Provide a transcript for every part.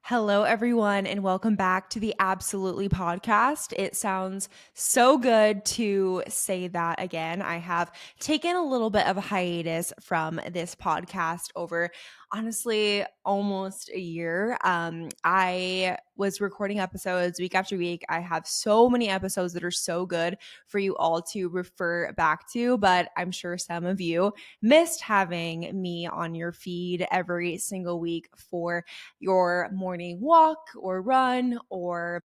Hello, everyone, and welcome back to the Absolutely podcast. It sounds so good to say that again. I have taken a little bit of a hiatus from this podcast over honestly almost a year. I was recording episodes week after week. I have so many episodes that are so good for you all to refer back to, but I'm sure some of you missed having me on your feed every single week for your morning walk or run or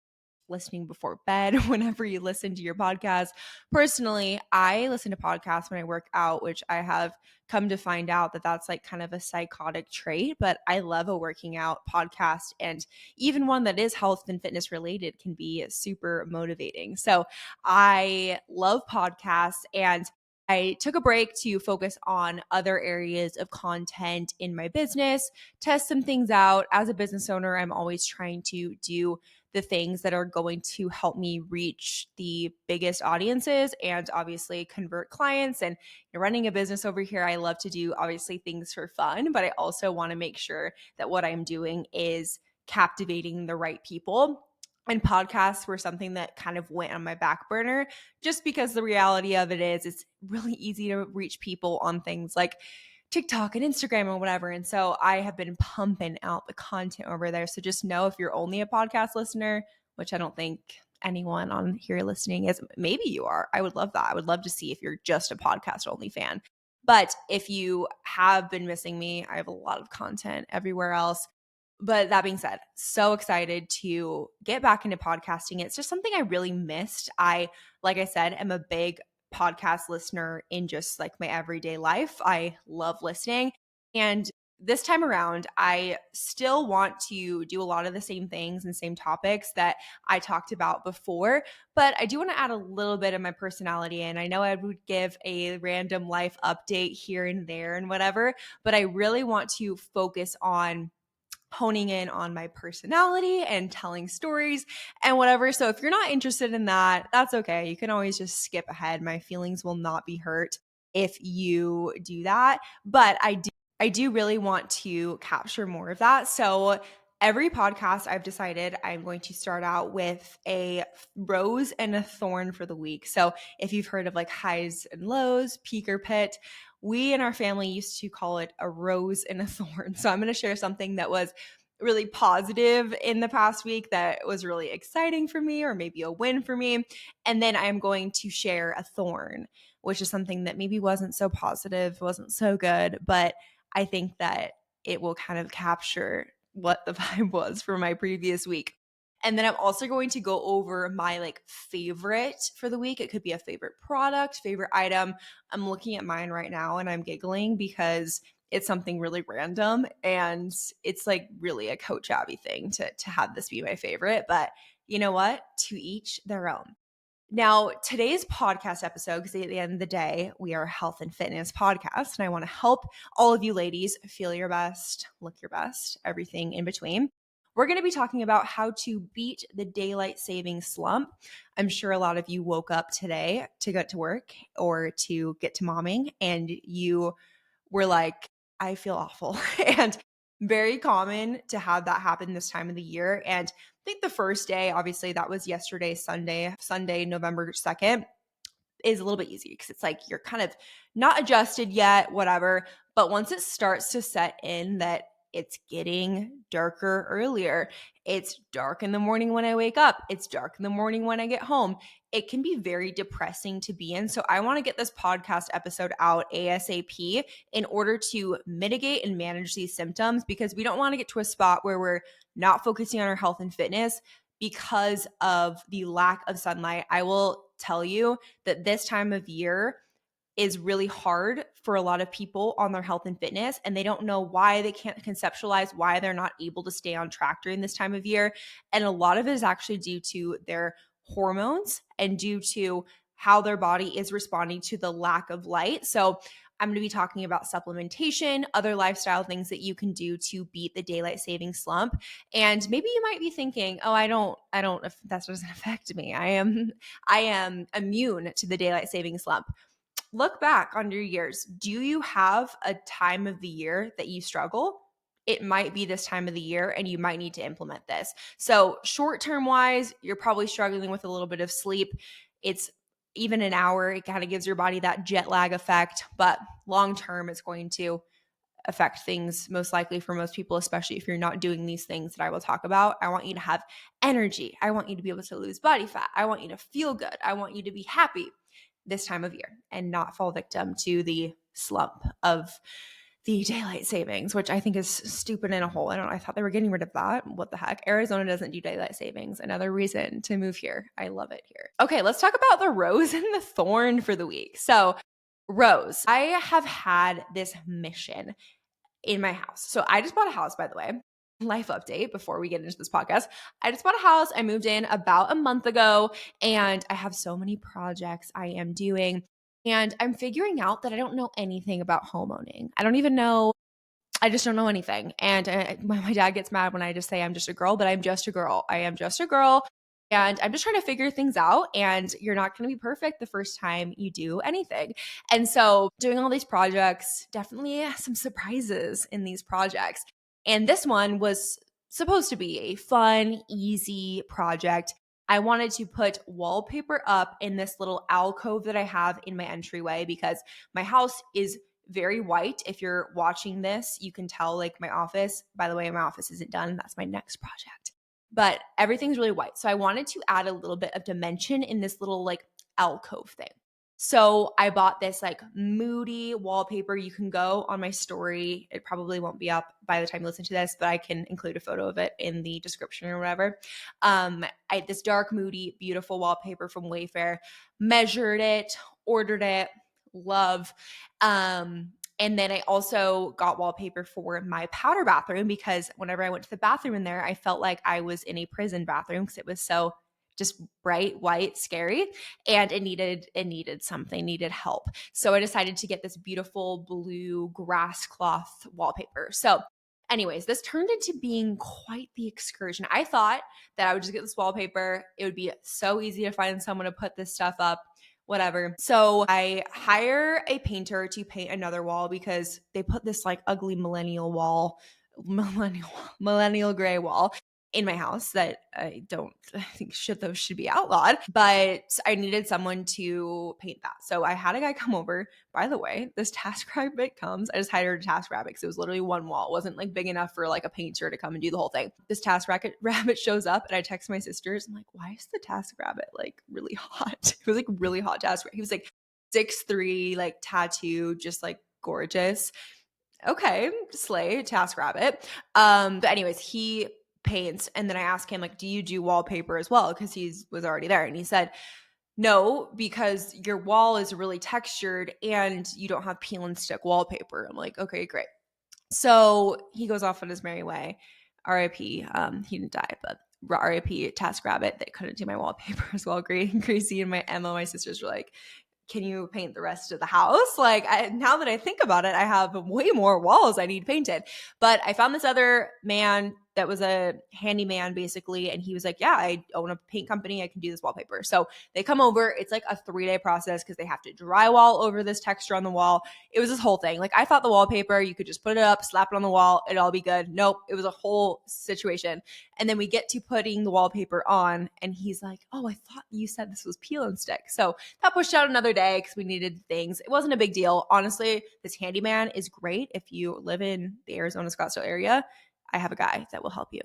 listening before bed whenever you listen to your podcast. Personally, I listen to podcasts when I work out, which I have come to find out that that's like kind of a psychotic trait, but I love a working out podcast, and even one that is health and fitness related can be super motivating. So I love podcasts, and I took a break to focus on other areas of content in my business, test some things out. As a business owner, I'm always trying to do the things that are going to help me reach the biggest audiences and obviously convert clients. And running a business over here, I love to do obviously things for fun, but I also want to make sure that what I'm doing is captivating the right people. And podcasts were something that kind of went on my back burner just because the reality of it is it's really easy to reach people on things like TikTok and Instagram or whatever. And so I have been pumping out the content over there. So just know if you're only a podcast listener, which I don't think anyone on here listening is, maybe you are. I would love that. I would love to see if you're just a podcast only fan. But if you have been missing me, I have a lot of content everywhere else. But that being said, so excited to get back into podcasting. It's just something I really missed. Like I said, am a big podcast listener in just like my everyday life. I love listening. And this time around, I still want to do a lot of the same things and same topics that I talked about before, but I do want to add a little bit of my personality in. I know I would give a random life update here and there and whatever, but I really want to focus on honing in on my personality and telling stories and whatever. So if you're not interested in that, that's okay. You can always just skip ahead. My feelings will not be hurt if you do that. But I do really want to capture more of that. So every podcast I've decided I'm going to start out with a rose and a thorn for the week. So if you've heard of like highs and lows, peak or pit, we in our family used to call it a rose and a thorn. So I'm going to share something that was really positive in the past week that was really exciting for me or maybe a win for me. And then I'm going to share a thorn, which is something that maybe wasn't so positive, wasn't so good, but I think that it will kind of capture what the vibe was for my previous week. And then I'm also going to go over my like favorite for the week. It could be a favorite product, favorite item. I'm looking at mine right now and I'm giggling because it's something really random and it's like really a Coach Abby thing to have this be my favorite. But you know what? To each their own. Now, today's podcast episode, because at the end of the day, we are a health and fitness podcast, and I want to help all of you ladies feel your best, look your best, everything in between. We're going to be talking about how to beat the daylight savings slump. I'm sure a lot of you woke up today to get to work or to get to momming, and you were like, I feel awful. And very common to have that happen this time of the year. And I think the first day, obviously, that was yesterday, Sunday, November 2nd, is a little bit easy because it's like you're kind of not adjusted yet, whatever. But once it starts to set in that it's getting darker earlier, it's dark in the morning when I wake up, it's dark in the morning when I get home, it can be very depressing to be in. So I want to get this podcast episode out ASAP in order to mitigate and manage these symptoms because we don't want to get to a spot where we're not focusing on our health and fitness because of the lack of sunlight. I will tell you that this time of year is really hard for a lot of people on their health and fitness, and they don't know why. They can't conceptualize why they're not able to stay on track during this time of year. And a lot of it is actually due to their hormones and due to how their body is responding to the lack of light. So I'm going to be talking about supplementation, other lifestyle things that you can do to beat the daylight saving slump. And maybe you might be thinking, "Oh, I don't that doesn't affect me. I am immune to the daylight saving slump." Look back on your years. Do you have a time of the year that you struggle? it might be this time of the year and you might need to implement this. So, short term wise, you're probably struggling with a little bit of sleep. It's even an hour, it kind of gives your body that jet lag effect, but long term, it's going to affect things most likely for most people, especially if you're not doing these things that I will talk about. I want you to have energy. I want you to be able to lose body fat. I want you to feel good. I want you to be happy this time of year and not fall victim to the slump of the daylight savings, which I think is stupid in a whole. I thought they were getting rid of that. What the heck? Arizona doesn't do daylight savings. Another reason to move here. I love it here. Okay, let's talk about the rose and the thorn for the week. So, rose, I have had this mission in my house. So I just bought a house, by the way. Life update before we get into this podcast. I just bought a house. I moved in about a month ago and I have so many projects I am doing. And I'm figuring out that I don't know anything about homeowning. I just don't know anything. And my dad gets mad when I just say I'm just a girl, but I'm just a girl. I am just a girl. And I'm just trying to figure things out. And you're not going to be perfect the first time you do anything. And so, doing all these projects, definitely some surprises in these projects. And this one was supposed to be a fun, easy project. I wanted to put wallpaper up in this little alcove that I have in my entryway because my house is very white. If you're watching this, you can tell like my office. By the way, my office isn't done. That's my next project. But everything's really white. So I wanted to add a little bit of dimension in this little like alcove thing. So I bought this like moody wallpaper. You can go on my story. It probably won't be up by the time you listen to this, but I can include a photo of it in the description or whatever. This dark, moody, beautiful wallpaper from Wayfair. Measured it, ordered it, love. And then I also got wallpaper for my powder bathroom because whenever I went to the bathroom in there, I felt like I was in a prison bathroom because it was so just bright, white, scary, and it needed help. So I decided to get this beautiful blue grass cloth wallpaper. So anyways, this turned into being quite the excursion. I thought that I would just get this wallpaper. It would be so easy to find someone to put this stuff up, whatever. So I hire a painter to paint another wall because they put this like ugly millennial gray wall in my house that I think those should be outlawed, but I needed someone to paint that. So I had a guy come over. By the way, this TaskRabbit comes. I just hired a TaskRabbit because it was literally one wall. It wasn't like big enough for like a painter to come and do the whole thing. This TaskRabbit shows up and I text my sisters. I'm like, why is the TaskRabbit like really hot? It was like really hot TaskRabbit. He was like 6'3", like tattooed, just like gorgeous. Okay, slay, TaskRabbit. But anyways, he paints, and then I asked him like, "Do you do wallpaper as well?" Because he was already there, and he said, "No, because your wall is really textured, and you don't have peel and stick wallpaper." I'm like, "Okay, great." So he goes off on his merry way. R.I.P. He didn't die, but R.I.P. TaskRabbit. They couldn't do my wallpaper as well. Gracie and my Emma, my sisters, were like, can you paint the rest of the house? Like now that I think about it, I have way more walls I need painted. But I found this other man that was a handyman basically. And he was like, yeah, I own a paint company. I can do this wallpaper. So they come over. It's like a 3-day process because they have to drywall over this texture on the wall. It was this whole thing. Like I thought the wallpaper, you could just put it up, slap it on the wall. It'd all be good. Nope. It was a whole situation. And then we get to putting the wallpaper on and he's like, oh, I thought you said this was peel and stick. So that pushed out another day because we needed things. It wasn't a big deal. Honestly, this handyman is great if you live in the Arizona Scottsdale area. I have a guy that will help you.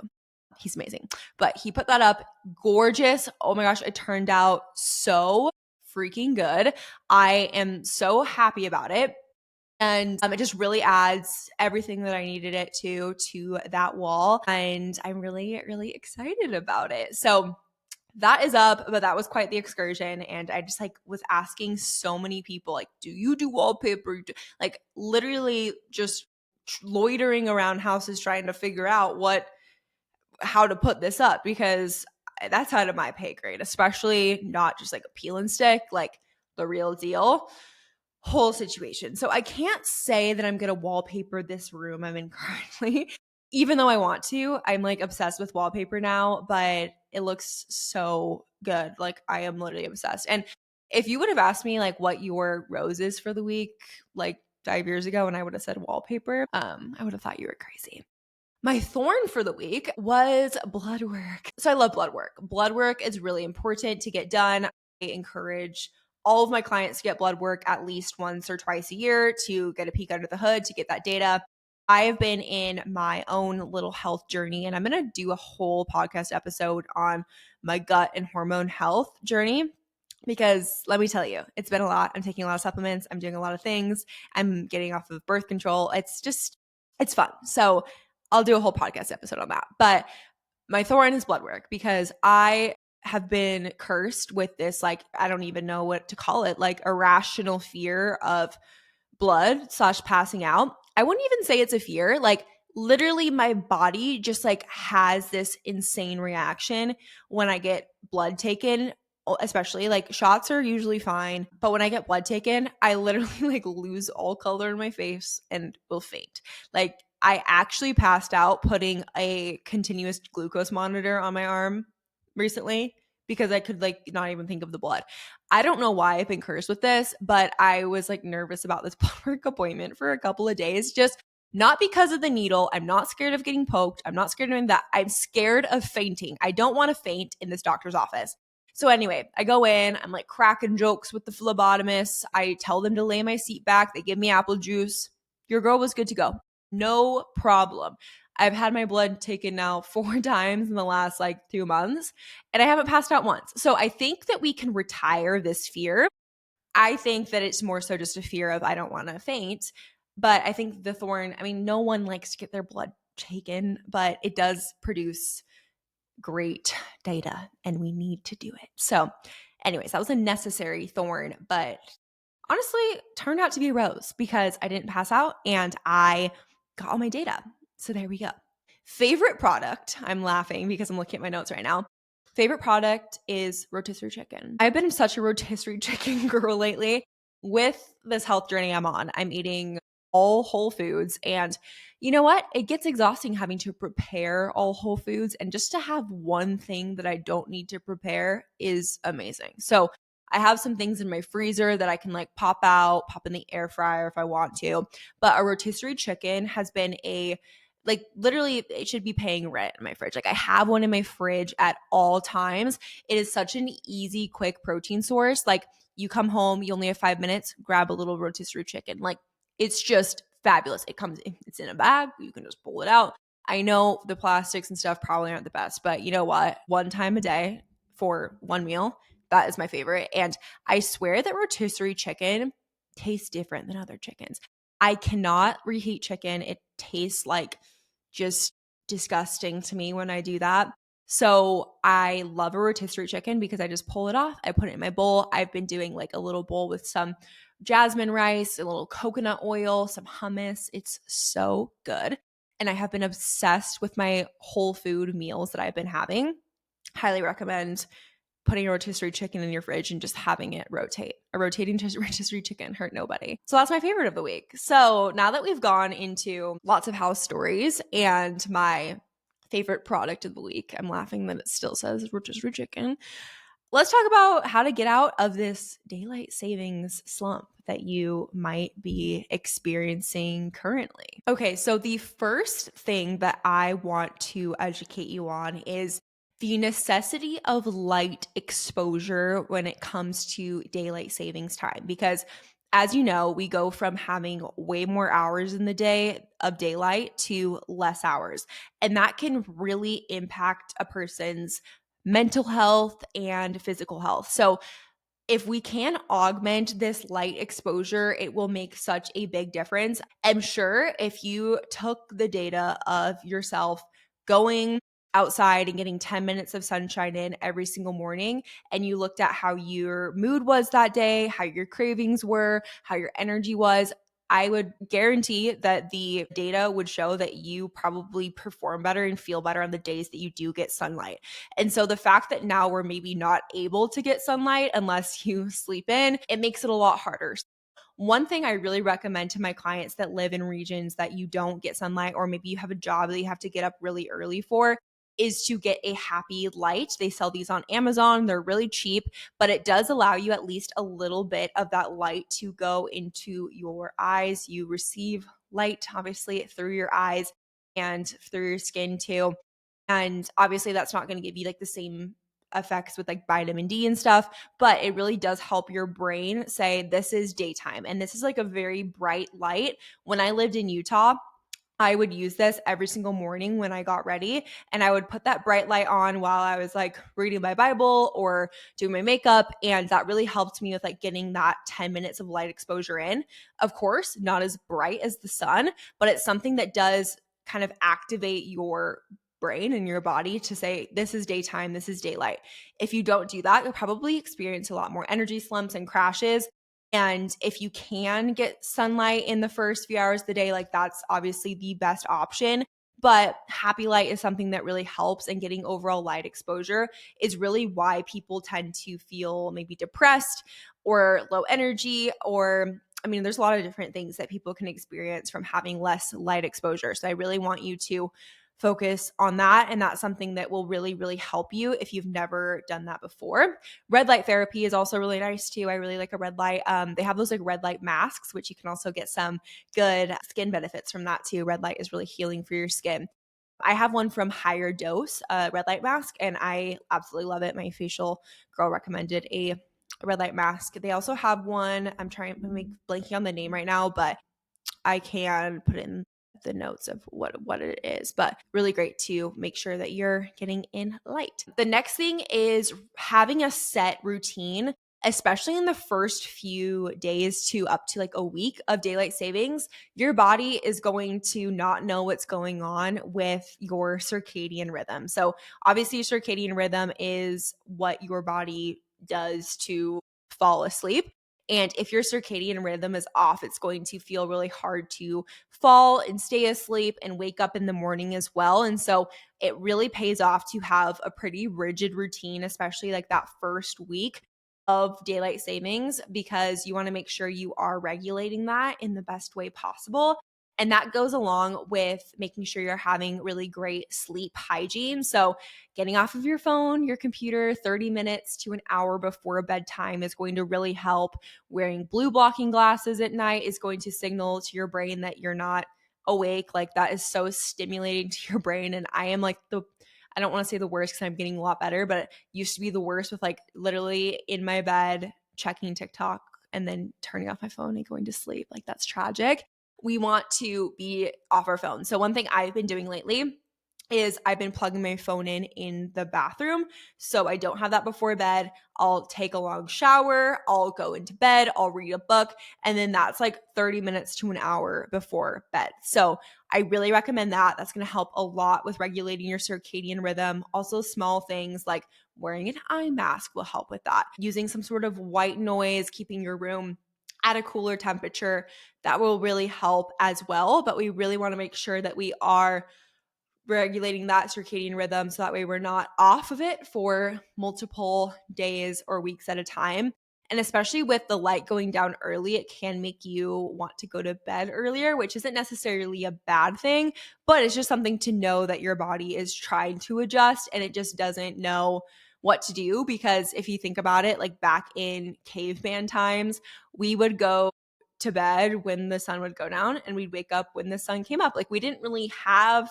He's amazing. But he put that up. Gorgeous. Oh my gosh, it turned out so freaking good. I am so happy about it. And it just really adds everything that I needed it to that wall. And I'm really, really excited about it. So that is up, but that was quite the excursion. And I just like was asking so many people, like, do you do wallpaper? Like literally just loitering around houses trying to figure out how to put this up because that's out of my pay grade, especially not just like a peel and stick, like the real deal whole situation. So I can't say that I'm going to wallpaper this room I'm in currently, even though I want to. I'm like obsessed with wallpaper now, but it looks so good. Like I am literally obsessed. And if you would have asked me like what your rose is for the week, like 5 years ago, and I would have said wallpaper, I would have thought you were crazy. My thorn for the week was blood work. So I love blood work. Blood work is really important to get done. I encourage all of my clients to get blood work at least once or twice a year to get a peek under the hood, to get that data. I have been in my own little health journey, and I'm going to do a whole podcast episode on my gut and hormone health journey because let me tell you, it's been a lot. I'm taking a lot of supplements. I'm doing a lot of things. I'm getting off of birth control. It's fun. So I'll do a whole podcast episode on that. But my thorn is blood work because I have been cursed with this, like, I don't even know what to call it, like irrational fear of blood/passing out. I wouldn't even say it's a fear. Like, literally, my body just like has this insane reaction when I get blood taken. Especially like shots are usually fine, but when I get blood taken, I literally like lose all color in my face and will faint. Like, I actually passed out putting a continuous glucose monitor on my arm recently because I could like not even think of the blood. I don't know why I've been cursed with this, but I was like nervous about this blood work appointment for a couple of days, just not because of the needle. I'm not scared of getting poked. I'm not scared of doing that. I'm scared of fainting. I don't want to faint in this doctor's office. So anyway, I go in, I'm like cracking jokes with the phlebotomist. I tell them to lay my seat back. They give me apple juice. Your girl was good to go. No problem. I've had my blood taken now 4 times in the last like 2 months, and I haven't passed out once. So I think that we can retire this fear. I think that it's more so just a fear of I don't want to faint. But I think the thorn, I mean, no one likes to get their blood taken, but it does produce great data and we need to do it. So, anyways, that was a necessary thorn, but honestly turned out to be a rose because I didn't pass out and I got all my data. So there we go. Favorite product, I'm laughing because I'm looking at my notes right now. Favorite product is rotisserie chicken. I've been such a rotisserie chicken girl lately. With this health journey I'm on, I'm eating all whole foods. And you know what? It gets exhausting having to prepare all whole foods. And just to have one thing that I don't need to prepare is amazing. So I have some things in my freezer that I can like pop out, pop in the air fryer if I want to. But a rotisserie chicken has been like literally it should be paying rent in my fridge. Like I have one in my fridge at all times. It is such an easy, quick protein source. Like you come home, you only have 5 minutes, grab a little rotisserie chicken. Like it's just fabulous. It's in a bag. You can just pull it out. I know the plastics and stuff probably aren't the best, but you know what? One time a day for one meal, that is my favorite. And I swear that rotisserie chicken tastes different than other chickens. I cannot reheat chicken. It tastes like just disgusting to me when I do that. So I love a rotisserie chicken because I just pull it off. I put it in my bowl. I've been doing like a little bowl with some jasmine rice, a little coconut oil, some hummus. It's so good. And I have been obsessed with my whole food meals that I've been having. Highly recommend putting a rotisserie chicken in your fridge and just having it rotate. A rotating rotisserie chicken hurt nobody. So that's my favorite of the week. So now that we've gone into lots of house stories and my favorite product of the week, I'm laughing that it still says rotisserie chicken. Let's talk about how to get out of this daylight savings slump that you might be experiencing currently. Okay, so the first thing that I want to educate you on is the necessity of light exposure when it comes to daylight savings time. Because as you know, we go from having way more hours in the day of daylight to less hours. And that can really impact a person's mental health and physical health. So if we can augment this light exposure, it will make such a big difference. I'm sure if you took the data of yourself going outside and getting 10 minutes of sunshine in every single morning, and you looked at how your mood was that day, how your cravings were, how your energy was, I would guarantee that the data would show that you probably perform better and feel better on the days that you do get sunlight. And so the fact that now we're maybe not able to get sunlight unless you sleep in, it makes it a lot harder. One thing I really recommend to my clients that live in regions that you don't get sunlight, or maybe you have a job that you have to get up really early for, is to get a happy light. They sell these on Amazon. They're really cheap, but it does allow you at least a little bit of that light to go into your eyes. You receive light, obviously, through your eyes. and through your skin too. And obviously that's not going to give you like the same effects with like vitamin D and stuff, but it really does help your brain say this is daytime and this is like a very bright light. When I lived in Utah, I would use this every single morning when I got ready, and I would put that bright light on while I was like reading my Bible or doing my makeup. And that really helped me with like getting that 10 minutes of light exposure in. Of course, not as bright as the sun, but it's something that does kind of activate your brain and your body to say, this is daytime, this is daylight. If you don't do that, you'll probably experience a lot more energy slumps and crashes. And if you can get sunlight in the first few hours of the day, like that's obviously the best option. But happy light is something that really helps, and getting overall light exposure is really why people tend to feel maybe depressed or low energy, or I mean, there's a lot of different things that people can experience from having less light exposure. So I really want you to focus on that. And that's something that will really, really help you if you've never done that before. Red light therapy is also really nice too. I really like a red light. They have those like red light masks, which you can also get some good skin benefits from that too. Red light is really healing for your skin. I have one from Higher Dose, a red light mask, and I absolutely love it. My facial girl recommended a red light mask. They also have one, I'm make blanking on the name right now, but I can put it in the notes of what it is, but really great to make sure that you're getting in light. The next thing is having a set routine, especially in the first few days to up to like a week of daylight savings. Your body is going to not know what's going on with your circadian rhythm. So obviously circadian rhythm is what your body does to fall asleep. And if your circadian rhythm is off, it's going to feel really hard to fall and stay asleep and wake up in the morning as well. And so it really pays off to have a pretty rigid routine, especially like that first week of daylight savings, because you want to make sure you are regulating that in the best way possible. And that goes along with making sure you're having really great sleep hygiene. So, getting off of your phone, your computer 30 minutes to an hour before bedtime is going to really help. Wearing blue blocking glasses at night is going to signal to your brain that you're not awake. Like that is so stimulating to your brain. And I am like I don't want to say the worst because I'm getting a lot better, but it used to be the worst with like literally in my bed checking TikTok and then turning off my phone and going to sleep. Like that's tragic. We want to be off our phone. So one thing I've been doing lately is I've been plugging my phone in the bathroom. So I don't have that before bed. I'll take a long shower, I'll go into bed, I'll read a book, and then that's like 30 minutes to an hour before bed. So I really recommend that. That's going to help a lot with regulating your circadian rhythm. Also, small things like wearing an eye mask will help with that. Using some sort of white noise, keeping your room at a cooler temperature, that will really help as well. But we really want to make sure that we are regulating that circadian rhythm so that way we're not off of it for multiple days or weeks at a time. And especially with the light going down early, it can make you want to go to bed earlier, which isn't necessarily a bad thing, but it's just something to know that your body is trying to adjust and it just doesn't know what to do. Because if you think about it, like back in caveman times, we would go to bed when the sun would go down and we'd wake up when the sun came up. Like we didn't really have,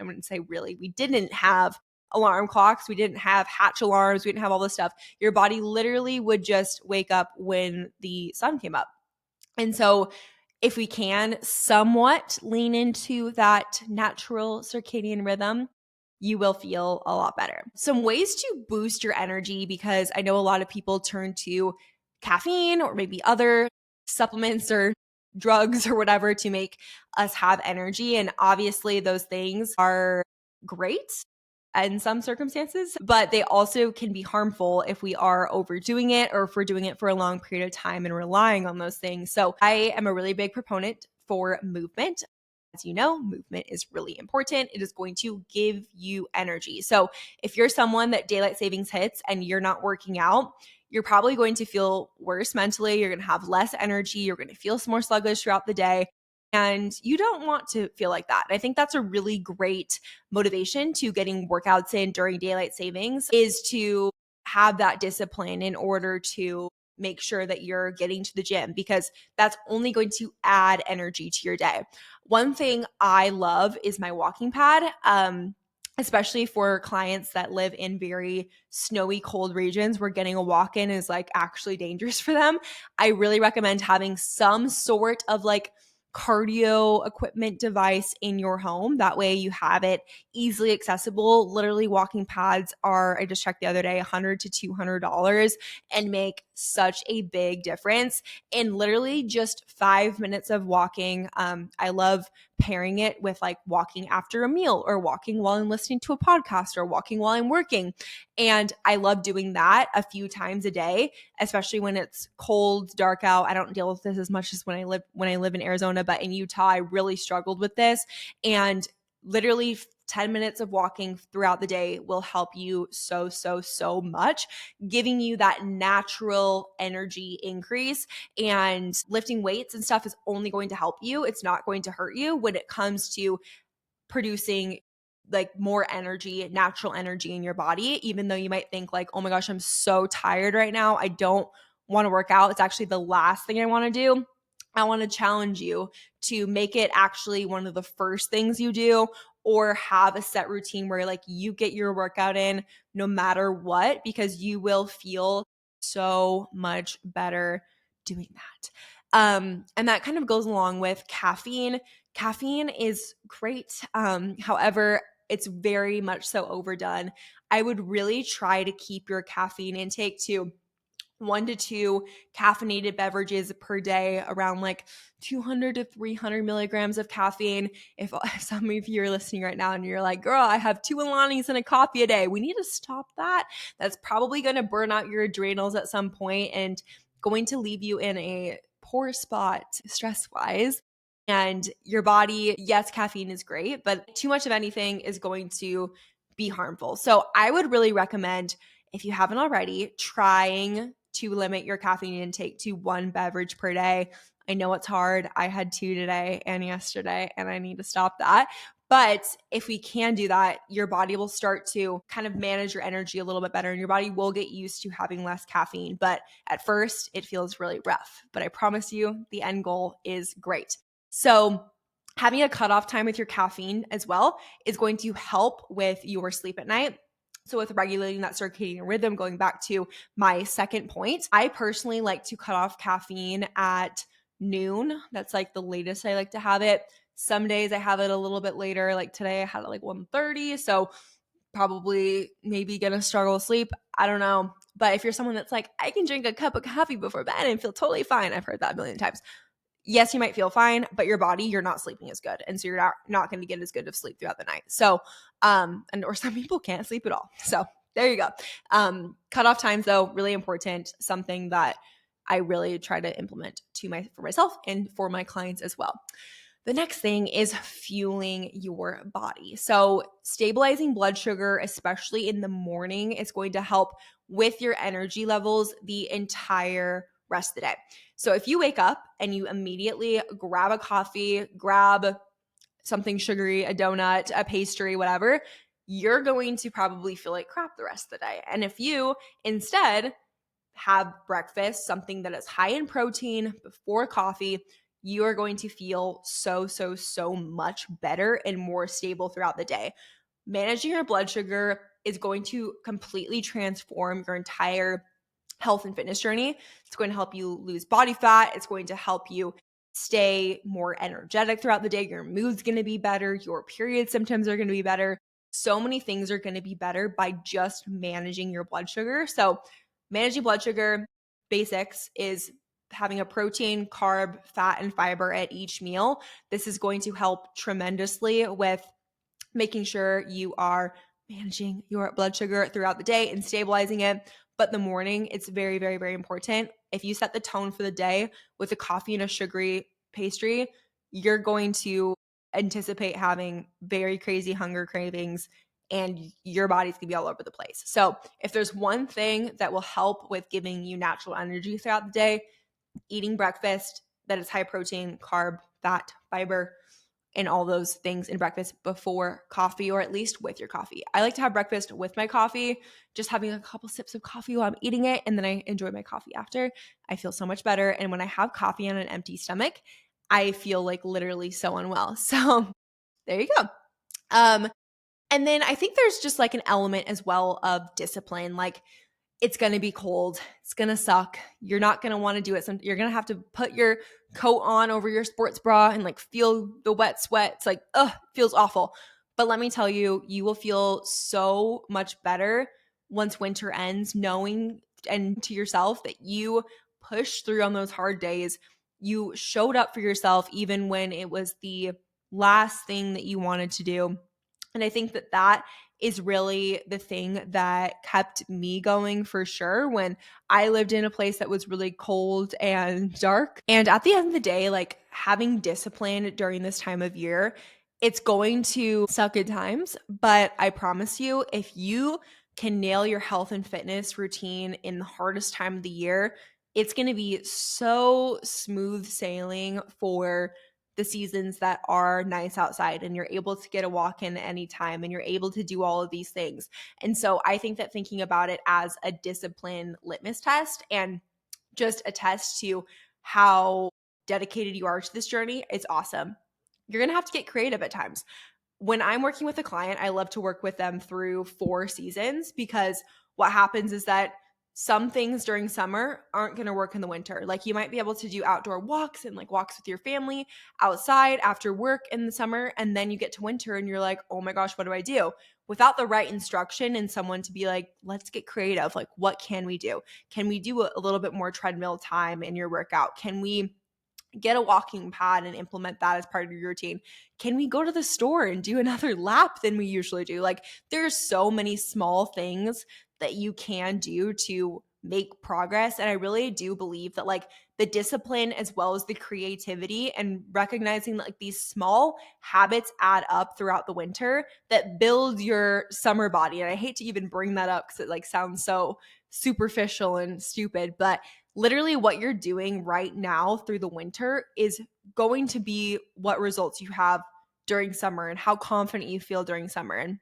I wouldn't say really, we didn't have alarm clocks. We didn't have hatch alarms. We didn't have all this stuff. Your body literally would just wake up when the sun came up. And so if we can somewhat lean into that natural circadian rhythm, you will feel a lot better. Some ways to boost your energy, because I know a lot of people turn to caffeine or maybe other supplements or drugs or whatever to make us have energy. And obviously, those things are great in some circumstances, but they also can be harmful if we are overdoing it or if we're doing it for a long period of time and relying on those things. So I am a really big proponent for movement. As you know, movement is really important. It is going to give you energy. So if you're someone that daylight savings hits and you're not working out, you're probably going to feel worse mentally. You're going to have less energy. You're going to feel more sluggish throughout the day. And you don't want to feel like that. I think that's a really great motivation to getting workouts in during daylight savings, is to have that discipline in order to make sure that you're getting to the gym, because that's only going to add energy to your day. One thing I love is my walking pad. Especially for clients that live in very snowy, cold regions where getting a walk in is like actually dangerous for them. I really recommend having some sort of like cardio equipment device in your home. That way you have it easily accessible. Literally, walking pads are, I just checked the other day, $100 to $200 and make such a big difference in literally just 5 minutes of walking. I love pairing it with like walking after a meal or walking while I'm listening to a podcast or walking while I'm working. And I love doing that a few times a day, especially when it's cold, dark out. I don't deal with this as much as when I live in Arizona, but in Utah, I really struggled with this. And literally 10 minutes of walking throughout the day will help you so much, giving you that natural energy increase. And lifting weights and stuff is only going to help you. It's not going to hurt you when it comes to producing like more energy, natural energy in your body, even though you might think like, oh my gosh, I'm so tired right now, I don't want to work out. It's actually the last thing I want to do. I want to challenge you to make it actually one of the first things you do, or have a set routine where like you get your workout in no matter what, because you will feel so much better doing that. And that kind of goes along with caffeine. Caffeine is great. However, it's very much so overdone. I would really try to keep your caffeine intake to 1 to 2 caffeinated beverages per day, around like 200 to 300 milligrams of caffeine. If some of you are listening right now and you're like, girl, I have 2 Alanis and a coffee a day, we need to stop that. That's probably going to burn out your adrenals at some point and going to leave you in a poor spot stress wise. And your body, yes, caffeine is great, but too much of anything is going to be harmful. So I would really recommend, if you haven't already, trying to limit your caffeine intake to 1 beverage per day. I know it's hard. I had 2 today and yesterday, and I need to stop that. But if we can do that, your body will start to kind of manage your energy a little bit better, and your body will get used to having less caffeine. But at first, it feels really rough. But I promise you, the end goal is great. So having a cutoff time with your caffeine as well is going to help with your sleep at night. So with regulating that circadian rhythm, going back to my second point, I personally like to cut off caffeine at noon. That's like the latest I like to have it. Some days I have it a little bit later. Like today I had it like 1:30. So probably maybe gonna struggle to sleep. I don't know. But if you're someone that's like, I can drink a cup of coffee before bed and feel totally fine. I've heard that a million times. Yes, you might feel fine, but your body, you're not sleeping as good. And so you're not going to get as good of sleep throughout the night. So, or some people can't sleep at all. So there you go. Cutoff times though, really important. Something that I really try to implement for myself and for my clients as well. The next thing is fueling your body. So stabilizing blood sugar, especially in the morning, is going to help with your energy levels the entire rest of the day. So if you wake up and you immediately grab a coffee, grab something sugary, a donut, a pastry, whatever, you're going to probably feel like crap the rest of the day. And if you instead have breakfast, something that is high in protein before coffee, you are going to feel so much better and more stable throughout the day. Managing your blood sugar is going to completely transform your entire health and fitness journey. It's going to help you lose body fat. It's going to help you stay more energetic throughout the day. Your mood's going to be better. Your period symptoms are going to be better. So many things are going to be better by just managing your blood sugar. So managing blood sugar basics is having a protein, carb, fat, and fiber at each meal. This is going to help tremendously with making sure you are managing your blood sugar throughout the day and stabilizing it. But the morning, it's very important. If you set the tone for the day with a coffee and a sugary pastry, you're going to anticipate having very crazy hunger cravings and your body's gonna be all over the place. So if there's one thing that will help with giving you natural energy throughout the day, eating breakfast that is high protein, carb, fat, fiber, and all those things in breakfast before coffee, or at least with your coffee. I like to have breakfast with my coffee, just having a couple sips of coffee while I'm eating it, and then I enjoy my coffee after. I feel so much better. And when I have coffee on an empty stomach, I feel like literally so unwell. So there you go. Um, and then I think there's just like an element as well of discipline. Like, it's going to be cold. It's going to suck. You're not going to want to do it. You're going to have to put your coat on over your sports bra and like feel the wet sweat. It's like, ugh, it feels awful. But let me tell you, you will feel so much better once winter ends, knowing and to yourself that you pushed through on those hard days. You showed up for yourself even when it was the last thing that you wanted to do. And I think that that is really the thing that kept me going for sure when I lived in a place that was really cold and dark. And at the end of the day, like having discipline during this time of year, it's going to suck at times, but I promise you, if you can nail your health and fitness routine in the hardest time of the year, it's going to be so smooth sailing for the seasons that are nice outside, and you're able to get a walk in anytime, and you're able to do all of these things. And so I think that thinking about it as a discipline litmus test and just a test to how dedicated you are to this journey is awesome. You're going to have to get creative at times. When I'm working with a client, I love to work with them through 4 seasons, because what happens is that some things during summer aren't going to work in the winter. Like, you might be able to do outdoor walks and like walks with your family outside after work in the summer. And then you get to winter and you're like, oh my gosh, what do I do? Without the right instruction and someone to be like, let's get creative. Like, what can we do? Can we do a little bit more treadmill time in your workout? Can we get a walking pad and implement that as part of your routine? Can we go to the store and do another lap than we usually do? Like, there's so many small things that you can do to make progress. And I really do believe that like the discipline as well as the creativity and recognizing that like these small habits add up throughout the winter that build your summer body. And I hate to even bring that up because it like sounds so superficial and stupid, but literally what you're doing right now through the winter is going to be what results you have during summer and how confident you feel during summer. And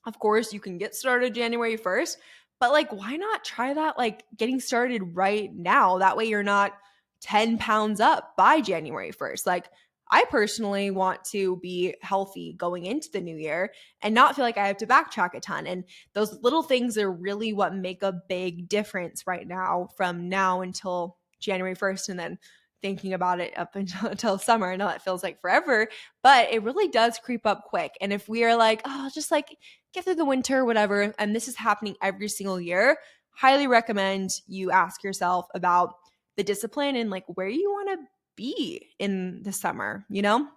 of course, you can get started January 1st, but like, why not try that? Like, getting started right now. That way, you're not 10 pounds up by January 1st. Like, I personally want to be healthy going into the new year and not feel like I have to backtrack a ton. And those little things are really what make a big difference right now, from now until January 1st. And then thinking about it up until summer. I know that feels like forever, but it really does creep up quick. And if we are like, oh, just like get through the winter, whatever, and this is happening every single year, highly recommend you ask yourself about the discipline and like where you want to be in the summer, you know?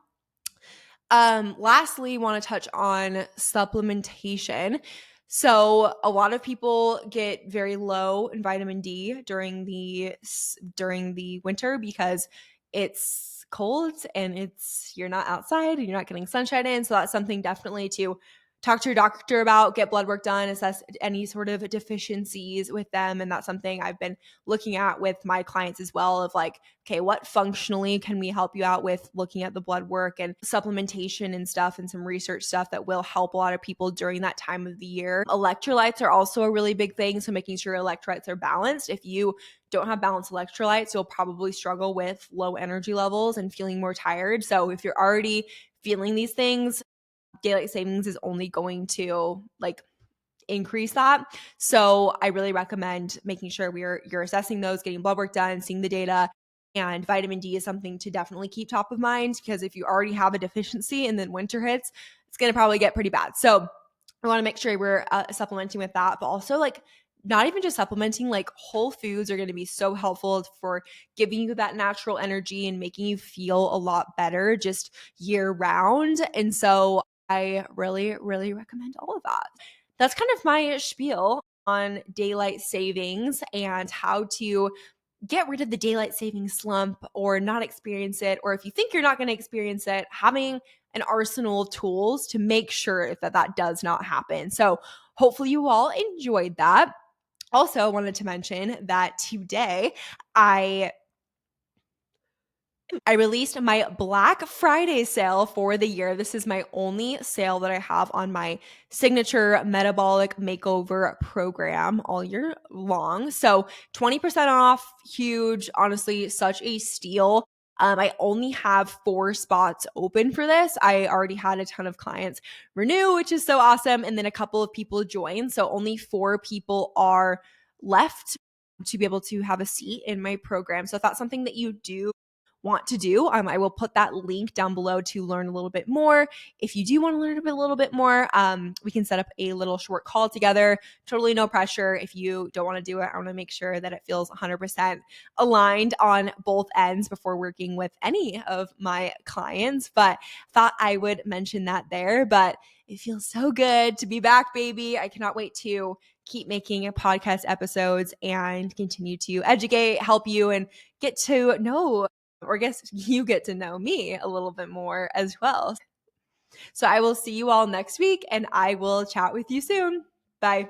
Lastly, want to touch on supplementation. So a lot of people get very low in vitamin D during the winter because it's cold and you're not outside and you're not getting sunshine in. So that's something definitely to talk to your doctor about, get blood work done, assess any sort of deficiencies with them. And that's something I've been looking at with my clients as well, of like, okay, what functionally can we help you out with, looking at the blood work and supplementation and stuff, and some research stuff that will help a lot of people during that time of the year. Electrolytes are also a really big thing. So making sure electrolytes are balanced. If you don't have balanced electrolytes, you'll probably struggle with low energy levels and feeling more tired. So if you're already feeling these things, daylight savings is only going to like increase that. So I really recommend making sure you're assessing those, getting blood work done, seeing the data. And vitamin D is something to definitely keep top of mind, because if you already have a deficiency and then winter hits, it's going to probably get pretty bad. So I want to make sure we're supplementing with that, but also like not even just supplementing, like whole foods are going to be so helpful for giving you that natural energy and making you feel a lot better just year round. And so I really, really recommend all of that. That's kind of my spiel on daylight savings and how to get rid of the daylight savings slump or not experience it. Or if you think you're not going to experience it, having an arsenal of tools to make sure that that does not happen. So hopefully you all enjoyed that. Also wanted to mention that today I I released my Black Friday sale for the year. This is my only sale that I have on my signature metabolic makeover program all year long. So 20% off, huge, honestly, such a steal. I only have 4 spots open for this. I already had a ton of clients renew, which is so awesome. And then a couple of people join. So only 4 people are left to be able to have a seat in my program. So if that's something that you do want to do, I will put that link down below to learn a little bit more. If you do want to learn a little bit more, we can set up a little short call together. Totally no pressure. If you don't want to do it, I want to make sure that it feels 100% aligned on both ends before working with any of my clients. But thought I would mention that there. But it feels so good to be back, baby. I cannot wait to keep making podcast episodes and continue to educate, help you, and get to know, or I guess you get to know me a little bit more as well. So I will see you all next week and I will chat with you soon. Bye.